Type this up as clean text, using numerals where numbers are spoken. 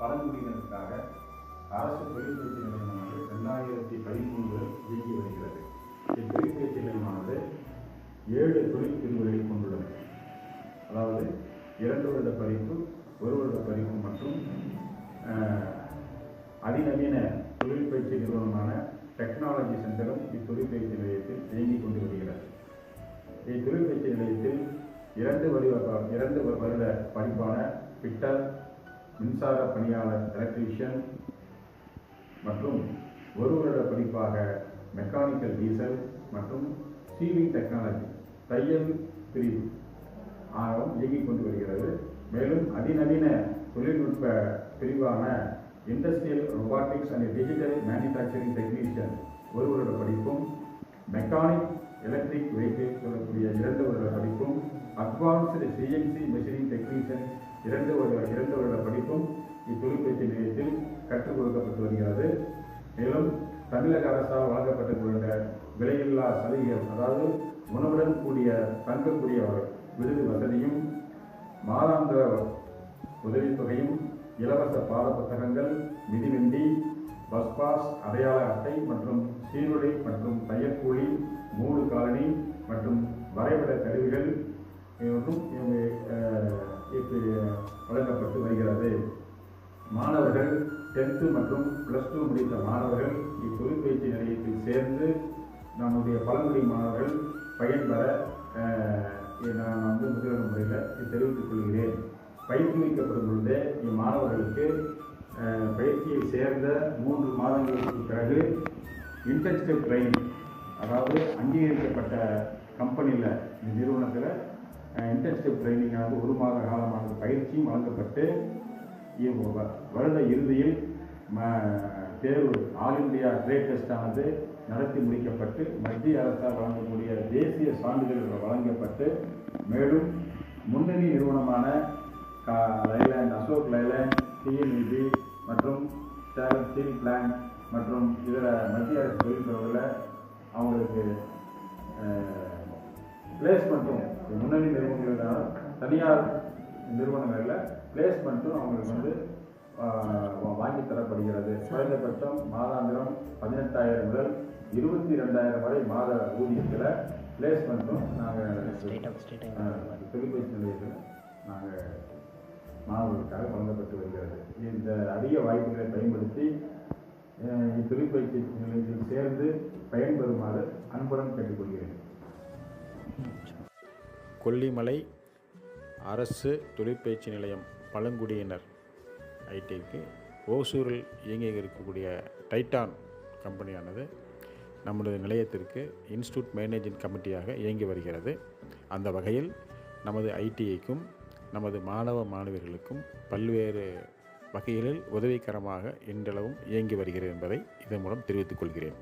பழங்குடியினருக்காக அரசு தொழிற்பயிற்சி நிலையமானது 2013 இயங்கி வருகிறது. இத்தொழிற்பயிற்சி நிலையமானது 7 தொழில் பிரிவுகளை கொண்டுள்ளது. அதாவது 2 வருட படிப்பு, 1 வருட படிப்பு மற்றும் அதிநவீன தொழிற்பயிற்சி நிறுவனமான டெக்னாலஜி சென்டரும் இத்தொழிற்பயிற்சி நிலையத்தில் இயங்கிக் கொண்டு வருகிறது. இத்தொழிற்பயிற்சி நிலையத்தில் 2 வருட படிப்பான ஃபிட்டர், மின்சார பணியாளர் எலக்ட்ரீஷியன் மற்றும் 1 வருட படிப்பாக மெக்கானிக்கல் டீசல் மற்றும் சீலிங் டெக்னாலஜி தையல் பிரிவு இயங்கிக் கொண்டு வருகிறது. மேலும் அதிநவீன தொழில்நுட்ப பிரிவான industrial robotics and digital manufacturing technician 1 வருட படிப்பும், மெக்கானிக் எலக்ட்ரிக் வெஹிக்கிள் சொல்லக்கூடிய 2 வருட படிப்பும், அட்வான்ஸ்டு சிஎன்சி மெஷினிங் டெக்னீஷியன் 2 வருட படிப்பும் இத்தொழிற்பயிற்சி நிலையத்தில் கற்றுக் கொடுக்கப்பட்டு வருகிறது. மேலும் தமிழக அரசால் வழங்கப்பட்டுள்ள விலையில்லா சலுகைகள், அதாவது உணவுடன் கூடிய தங்கக்கூடிய விடுதி வசதியும், மாதாந்திர உதவித்தொகையும், இலவச பாட புத்தகங்கள், மிதிவண்டி, பஸ் பாஸ், அடையாள அட்டை மற்றும் சீருடை மற்றும் தையற்கூலி, 3 காலனி மற்றும் வரைபட கருவிகள் வழங்கப்பட்டு வருகிறது. மாணவர்கள் 10th மற்றும் +2 முடித்த மாணவர்கள் இத்தொழிற்பயிற்சி நிலையத்தில் சேர்ந்து நம்முடைய பழங்குடி மாணவர்கள் பயன்பெற நான் முதல்வர் முறையில் தெரிவித்துக் கொள்கிறேன். பயிற்றுவிக்கப்படும் பொழுதே இம்மாணவர்களுக்கு பயிற்சியை சேர்ந்த 3 மாதங்களுக்கு பிறகு இன்டென்சிவ் ட்ரைனிங், அதாவது அங்கீகரிக்கப்பட்ட கம்பெனியில் நிறுவனத்தில் இன்டென்சிவ் ட்ரைனிங்கானது 1 மாத காலமானது பயிற்சியும் வழங்கப்பட்டு வருட இறுதியில் தேர்வு ஆல் இந்தியா ட்ரேட் டெஸ்டானது நடத்தி முடிக்கப்பட்டு மத்திய அரசால் வழங்கக்கூடிய தேசிய சான்றிதழ்கள் வழங்கப்பட்டு, மேலும் முன்னணி நிறுவனமான லைலாண்ட், அசோக் லைலாண்ட், டிஎன்இபி மற்றும் சேலம் ஸ்டீல் பிளான்ட் மற்றும் இதர மத்திய அரசு தொழில்துறைகளில் அவங்களுக்கு பிளேஸ்மெண்ட்டும், முன்னணி நிறுவனங்களான தனியார் நிறுவனங்களில் பிளேஸ்மெண்ட்டும் அவங்களுக்கு வாங்கி தரப்படுகிறது. குறைந்தபட்சம் மாதாந்திரம் 18,000 முதல் 22,000 வரை மாத ஊதியத்தில் பிளேஸ்மெண்ட்டும் நாங்கள் தொழிற்பயிற்சி நிலையத்தில் நாங்கள் மாணவர்களுக்காக வழங்கப்பட்டு வருகிறது. இந்த அதிக வாய்ப்புகளை பயன்படுத்தி இத்தொழிற்பயிற்சி நிலையத்தில் சேர்ந்து பயன்பெறுமாறு அன்புடன் கேட்டுக்கொள்கிறேன். கொல்லிமலை அரசு தொழிற்பயிற்சி நிலையம் பழங்குடியினர் ஐடிக்கு ஓசூரில் இயங்கி இருக்கக்கூடிய டைட்டான் கம்பெனியானது நம்முடைய நிலையத்திற்கு இன்ஸ்டியூட் மேனேஜிங் கமிட்டியாக இயங்கி வருகிறது. அந்த வகையில் நமது ஐடிஐக்கும் நமது மாணவ மாணவியர்களுக்கும் பல்வேறு வகைகளில் உதவிகரமாக இன்றளவும் இயங்கி வருகிறது என்பதை இதன் மூலம் தெரிவித்துக் கொள்கிறேன்.